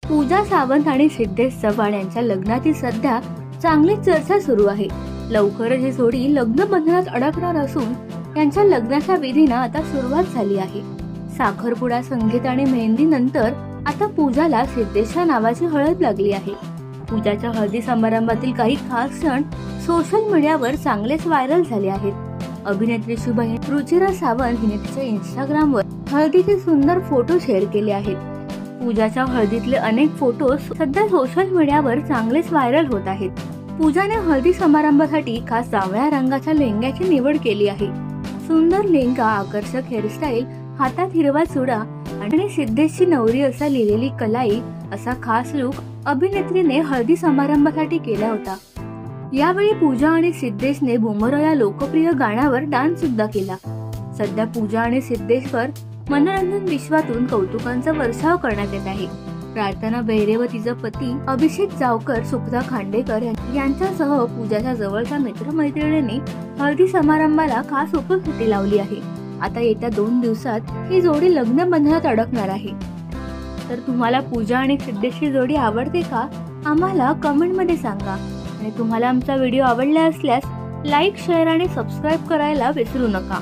पूजा सावंत आणि सिद्धेश चव्हाण यांच्या लग्नाची सध्या चांगली चर्चा सुरू आहे। लवकरच ही जोडी लग्न बंधनात अडकणार असून यांच्या लग्नाच्या विधींना आता सुरुवात झाली आहे। साखरपुडा, संगीत आणि मेहंदी नंतर आता पूजाला सिद्धेशच्या नावाची हळद लागली आहे। पूजाच्या हळदी समारंभातील काही खास क्षण सोशल मीडियावर चांगलेच व्हायरल झाले आहेत। अभिनेत्रीची बहीण रुचिरा सावंत हिने तिच्या इंस्टाग्रामवर हळदीचे सुंदर फोटो शेअर केले आहेत। पूजाच्या हळदीतले अनेक फोटो सध्या सोशल मीडियावर चांगलेच व्हायरल होत आहेत। पूजाने हळदी समारंभासाठी खास जांभळ्या रंगाच्या लेहंग्याची निवड केली आहे। सुंदर लेहंगा, आकर्षक हेअरस्टाईल, हातात हिरवा चुडा आणि सिद्धेशची नवरी असा लिहिलेली कलाई असा खास लुक अभिनेत्रीने हळदी समारंभासाठी केला होता। यावेळी पूजा आणि सिद्धेशने बुमरो या लोकप्रिय गाण्यावर डान्स सुद्धा केला। सध्या पूजा आणि सिद्धेशवर मनोरंजन विश्वातून कौतुकांचा वर्षाव करण्यात येत आहे। प्रार्थना बेहरे व तिचा पती अभिषेक जावकर, सुप्ता खांडेकर यांच्यासह पूजाच्या जवळच्या मित्रमैत्रिणींनी हळदी समारंभाला खास उपस्थिती लावली आहे। आता येत्या 2 दिवसात ही जोडी लग्न बंधनात अडकणार आहे। तर तुम्हाला पूजा आणि सिद्धेशची जोडी आवडते का? आम्हाला कमेंट मध्ये सांगा। आणि तुम्हाला आमचा व्हिडिओ आवडला असल्यास लाईक, शेअर आणि सबस्क्राईब करायला विसरू नका।